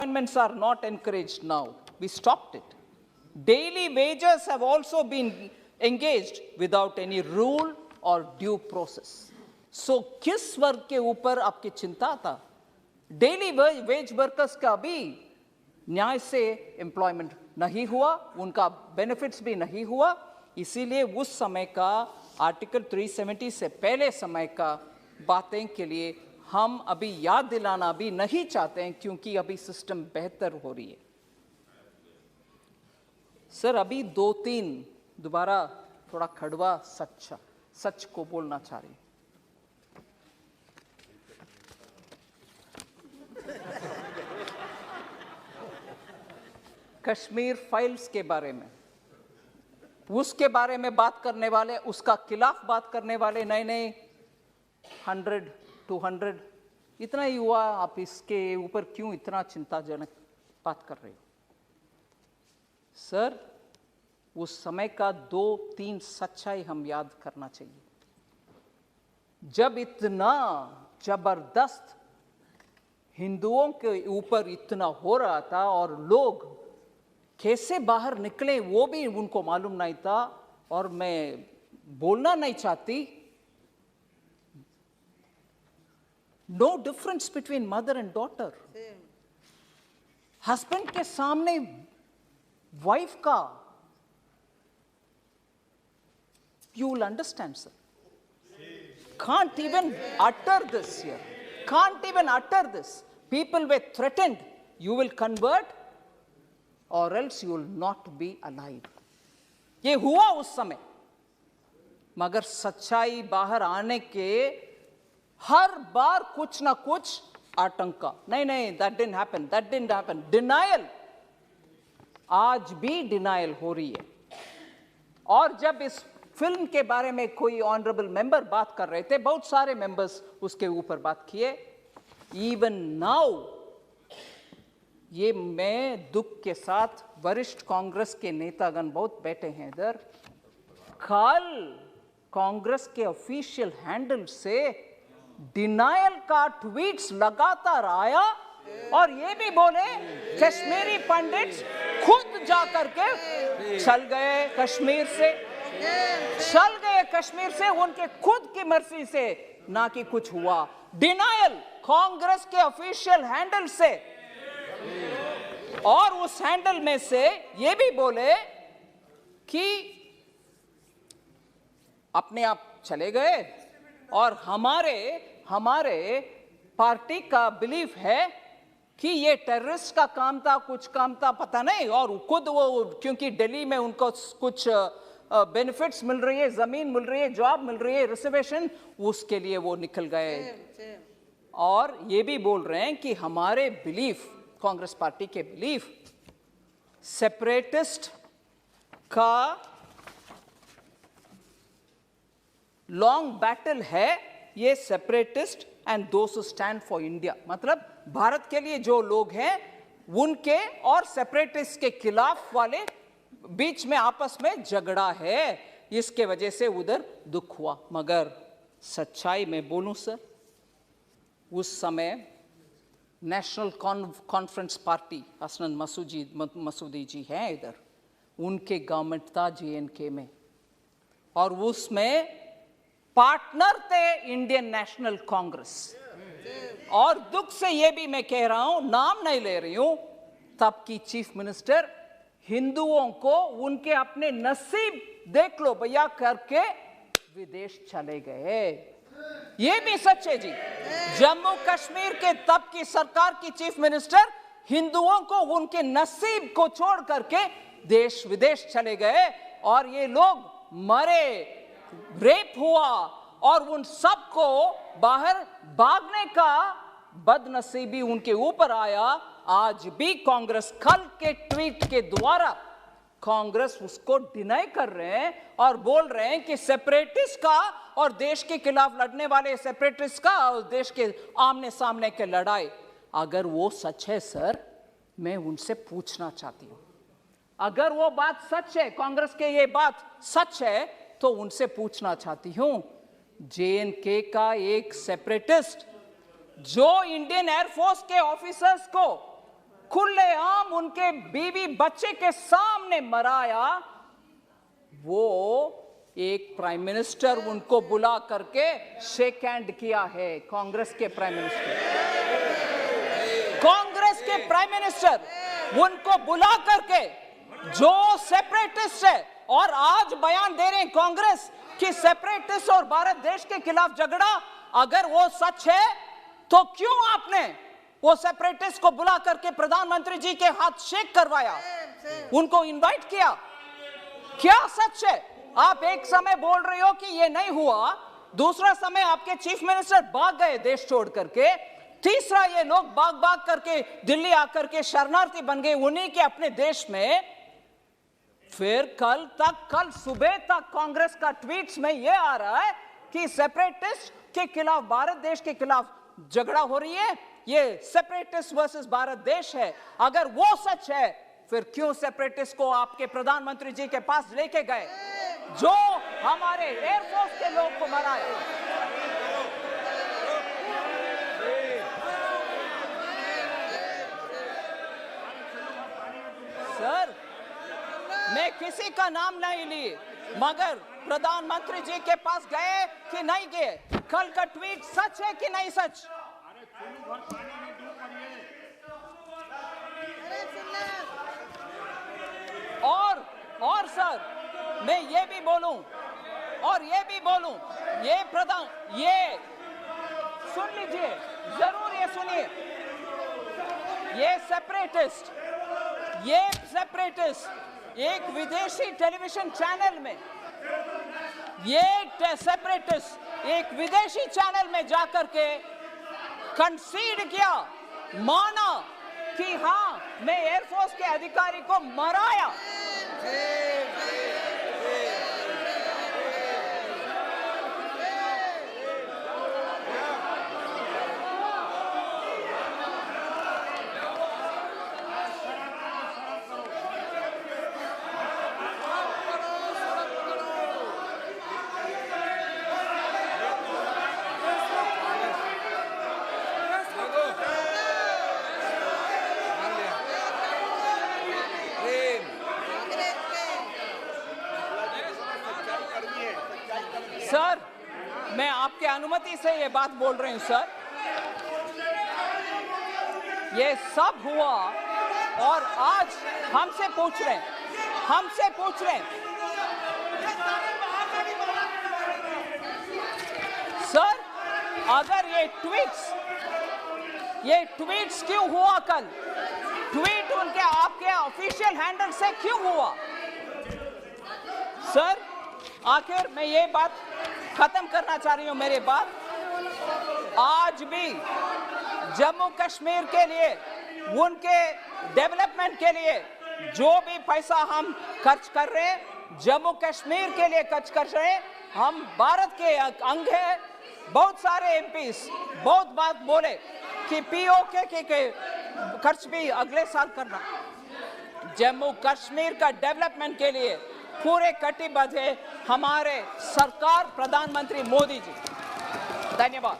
Employments are not encouraged now. We stopped it. Daily wages have also been engaged without any rule or due process. So, किस वर्ग के ऊपर आपकी चिंता था? डेली वेज वर्कर्स का भी न्याय से एम्प्लॉयमेंट नहीं हुआ, उनका बेनिफिट्स भी नहीं हुआ, इसीलिए उस समय का आर्टिकल 370 से पहले समय का बातें के लिए हम अभी याद दिलाना भी नहीं चाहते हैं, क्योंकि अभी सिस्टम बेहतर हो रही है। सर, अभी 2-3 दोबारा थोड़ा कड़वा सच को बोलना चाह रही हूं। कश्मीर फाइल्स के बारे में, उसके बारे में बात करने वाले, उसका खिलाफ बात करने वाले नए 100-200 इतना ही हुआ, आप इसके ऊपर क्यों इतना चिंताजनक बात कर रहे हो? सर, उस समय का 2-3 सच्चाई हम याद करना चाहिए। जब इतना जबरदस्त हिंदुओं के ऊपर इतना हो रहा था और लोग कैसे बाहर निकले वो भी उनको मालूम नहीं था, और मैं बोलना नहीं चाहती, no difference between mother and daughter. Husband के सामने वाइफ का, you will understand, sir. Can't even utter this here. Can't even utter this. People were threatened. You will convert or else you will not be alive. ये हुआ उस समय, मगर सच्चाई बाहर आने के हर बार कुछ ना कुछ आतंका, नहीं, that didn't happen. Denial, आज भी डिनायल हो रही है। और जब इस फिल्म के बारे में कोई ऑनरेबल मेंबर बात कर रहे थे, बहुत सारे मेंबर्स उसके ऊपर बात किए, इवन नाउ, ये मैं दुख के साथ, वरिष्ठ कांग्रेस के नेतागण बहुत बैठे हैं इधर, कल कांग्रेस के ऑफिशियल हैंडल से डिनायल का ट्वीट्स लगातार आया, और ये भी बोले कश्मीरी पंडित्स खुद जाकर के चल गए कश्मीर से, उनके खुद की मर्जी से, ना कि कुछ हुआ। डिनायल कांग्रेस के ऑफिशियल हैंडल से, और उस हैंडल में से ये भी बोले कि अपने आप चले गए, और हमारे पार्टी का बिलीफ है कि ये टेररिस्ट का काम था, कुछ काम था, पता नहीं, और खुद वो, क्योंकि दिल्ली में उनको कुछ बेनिफिट्स मिल रही है, जमीन मिल रही है, जॉब मिल रही है, रिजर्वेशन, उसके लिए वो निकल गए। और ये भी बोल रहे हैं कि हमारे बिलीफ, कांग्रेस पार्टी के बिलीफ, सेपरेटिस्ट का लॉन्ग बैटल है ये, separatist and those who stand for India, मतलब भारत के लिए जो लोग हैं उनके और सेपरेटिस्ट के खिलाफ वाले बीच में आपस में झगड़ा है, इसके वजह से उधर दुख हुआ। मगर सच्चाई में बोलूं सर, उस समय नेशनल कॉन्फ्रेंस पार्टी, हसनन मसूदी जी हैं इधर, उनके गवर्नमेंट था JNK में, और उसमें पार्टनर थे इंडियन नेशनल कांग्रेस। और दुख से ये भी मैं कह रहा हूं, नाम नहीं ले रही हूं, तब की चीफ मिनिस्टर हिंदुओं को उनके अपने नसीब देख लो भैया करके विदेश चले गए। ये भी सच है जी। जम्मू कश्मीर के तब की सरकार की चीफ मिनिस्टर हिंदुओं को उनके नसीब को छोड़ करके देश विदेश चले गए, और ये लोग मरे, रेप हुआ, और उन सबको बाहर भागने का बदनसीबी उनके ऊपर आया। आज भी कांग्रेस कल के ट्वीट के द्वारा कांग्रेस उसको डिनाई कर रहे हैं और बोल रहे हैं कि सेपरेटिस्ट का और देश के खिलाफ लड़ने वाले सेपरेटिस्ट का और देश के आमने सामने के लड़ाई, अगर वो सच है सर, मैं उनसे पूछना चाहती हूं, अगर वो बात सच है, कांग्रेस के ये बात सच है, तो उनसे पूछना चाहती हूं, JNK का एक सेपरेटिस्ट जो इंडियन एयरफोर्स के ऑफिसर्स को उनके बीवी बच्चे के सामने मराया, वो एक प्राइम मिनिस्टर उनको बुला करके शेक हैंड किया है। कांग्रेस के प्राइम मिनिस्टर, कांग्रेस के प्राइम मिनिस्टर उनको बुला करके, जो सेपरेटिस्ट है, और आज बयान दे रहे हैं कांग्रेस कि सेपरेटिस्ट और भारत देश के खिलाफ झगड़ा, अगर वो सच है तो क्यों आपने वो सेपरेटिस्ट को बुला करके प्रधानमंत्री जी के हाथ शेक करवाया, उनको इनवाइट किया? क्या सच है? आप एक समय बोल रहे हो कि ये नहीं हुआ, दूसरा समय आपके चीफ मिनिस्टर भाग गए देश छोड़ करके, तीसरा ये लोग भाग भाग करके दिल्ली आकर के शरणार्थी बन गए उन्हीं के अपने देश में। फिर कल सुबह तक कांग्रेस का ट्वीट्स में ये आ रहा है कि सेपरेटिस्ट के खिलाफ, भारत देश के खिलाफ झगड़ा हो रही है, ये सेपरेटिस्ट वर्सेस भारत देश है। अगर वो सच है, फिर क्यों सेपरेटिस्ट को आपके प्रधानमंत्री जी के पास लेके गए, जो हमारे एयरफोर्स के लोग को मराया? सर, मैं किसी का नाम नहीं ली, मगर प्रधानमंत्री जी के पास गए कि नहीं गए? कल का ट्वीट सच है कि नहीं सच? और सर, मैं ये भी बोलूं, ये सुन लीजिए, जरूर ये सुनिए, ये सेपरेटिस्ट एक विदेशी टेलीविजन चैनल में, एक विदेशी चैनल में जाकर के कंसीड किया, माना कि हां, मैं एयरफोर्स के अधिकारी को मराया। सर, मैं आपके अनुमति से ये बात बोल रही हूं सर। ये सब हुआ और आज हमसे पूछ रहे हैं सर, अगर ये ट्वीट्स क्यों हुआ? कल ट्वीट उनके आपके ऑफिशियल हैंडल से क्यों हुआ? सर, आखिर मैं ये बात खत्म करना चाह रही हूं, मेरी बात, आज भी जम्मू कश्मीर के लिए, उनके डेवलपमेंट के लिए जो भी पैसा हम खर्च कर रहे हैं, जम्मू कश्मीर के लिए खर्च कर रहे हैं। हम भारत के अंग हैं। बहुत सारे एमपीस बहुत बात बोले कि पीओके के खर्च भी अगले साल करना। जम्मू कश्मीर का डेवलपमेंट के लिए पूरे कटिबद्ध है हमारे सरकार, प्रधानमंत्री मोदी जी। धन्यवाद।